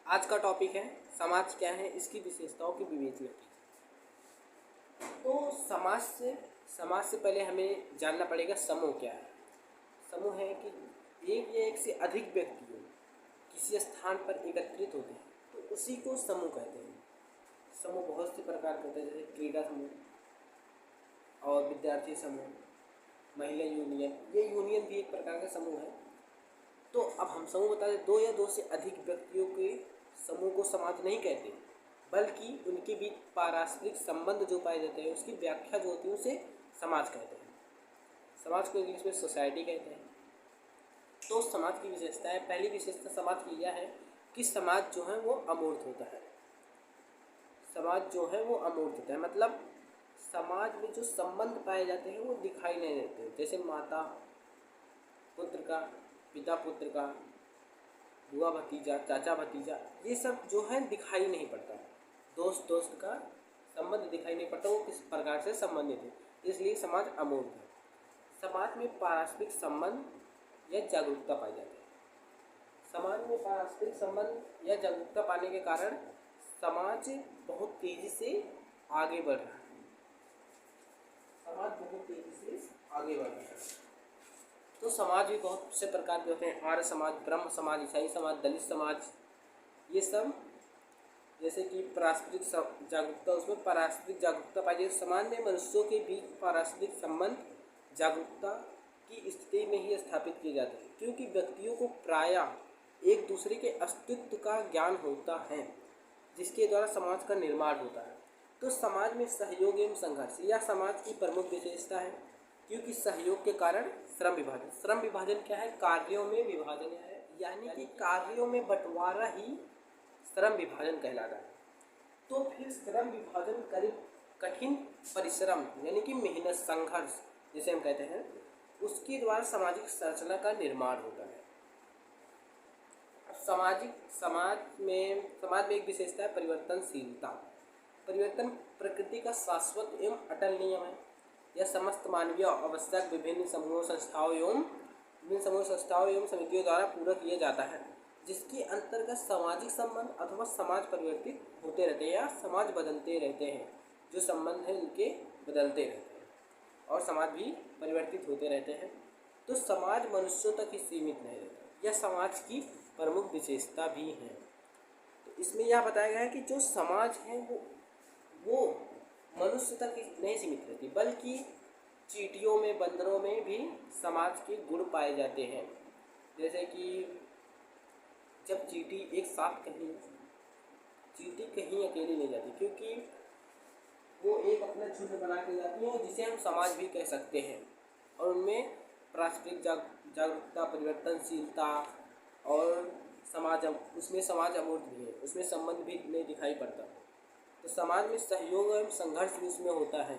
आज का टॉपिक है समाज क्या है, इसकी विशेषताओं की विवेचना की। तो समाज से पहले हमें जानना पड़ेगा समूह क्या है। समूह है कि एक या एक से अधिक व्यक्ति किसी स्थान पर एकत्रित होते हैं तो उसी को समूह कहते हैं। समूह बहुत से प्रकार के होते हैं, जैसे क्रीड़ा समूह और विद्यार्थी समूह, महिला यूनियन। ये यूनियन भी एक प्रकार का समूह है। तो अब हम समूह बता दें, दो या दो से अधिक व्यक्तियों के समूह को समाज नहीं कहते, बल्कि उनके बीच पारस्परिक संबंध जो पाए जाते हैं उसकी व्याख्या जो होती है उसे समाज कहते हैं। समाज को इंग्लिश में सोसाइटी कहते हैं। तो समाज की विशेषता है, पहली विशेषता समाज की यह है कि समाज जो है वो अमूर्त होता है। समाज जो है वो अमूर्त होता है, मतलब समाज में जो संबंध पाए जाते हैं वो दिखाई नहीं देते, जैसे माता पुत्र का, पिता पुत्र का, बुआ भतीजा, चाचा भतीजा, ये सब जो है दिखाई नहीं पड़ता। दोस्त दोस्त का संबंध दिखाई नहीं पड़ता, वो किस प्रकार से संबंधित है, इसलिए समाज अमूर्त है। समाज में पारस्परिक संबंध या जागरूकता पाई जाती है। समाज में पारस्परिक संबंध या जागरूकता पाने के कारण समाज बहुत तेजी से आगे बढ़ रहा है। समाज बहुत तेजी से आगे बढ़ रहा है। तो समाज भी बहुत से प्रकार के होते हैं, आर्य समाज, ब्रह्म समाज, ईसाई समाज, दलित समाज। ये सब जैसे कि पारस्परिक जागरूकता, उसमें पारस्परिक जागरूकता पाई जाती है। समाज में मनुष्यों के बीच पारस्परिक संबंध जागरूकता की स्थिति में ही स्थापित किए जाते हैं, क्योंकि व्यक्तियों को प्रायः एक दूसरे के अस्तित्व का ज्ञान होता है, जिसके द्वारा समाज का निर्माण होता है। तो समाज में सहयोग एवं संघर्ष यह समाज की प्रमुख विशेषता है, क्योंकि सहयोग के कारण श्रम विभाजन। श्रम विभाजन क्या है? कार्यों में विभाजन है, यानी कि कार्यों में बंटवारा ही श्रम विभाजन कहलाता है। तो फिर श्रम विभाजन कठिन परिश्रम यानी कि मेहनत, संघर्ष जिसे हम कहते हैं, उसके द्वारा सामाजिक संरचना का निर्माण होता है। समाज में एक विशेषता है परिवर्तनशीलता। परिवर्तन प्रकृति का शाश्वत एवं अटल नियम है। यह समस्त मानवीय आवश्यक विभिन्न समूहों, संस्थाओं एवं समितियों द्वारा पूरा किया जाता है, जिसके अंतर्गत सामाजिक संबंध अथवा समाज परिवर्तित होते रहते हैं या समाज बदलते रहते हैं। जो संबंध हैं उनके बदलते रहते हैं और समाज भी परिवर्तित होते रहते हैं। तो समाज मनुष्यों तक ही सीमित नहीं रहता, यह समाज की प्रमुख विशेषता भी है। तो इसमें यह बताया गया है कि जो समाज है वो मनुष्य तक नहीं सीमित रहती, बल्कि चींटियों में, बंदरों में भी समाज के गुण पाए जाते हैं। जैसे कि जब चींटी कहीं अकेली नहीं जाती, क्योंकि वो एक अपना झुंड बना के जाती है, जिसे हम समाज भी कह सकते हैं। और उनमें पारस्परिक जागरूकता, परिवर्तनशीलता और उसमें समाज अमूर्त भी है, उसमें संबंध भी नहीं दिखाई पड़ता। तो समाज में सहयोग एवं संघर्ष भी उसमें होता है।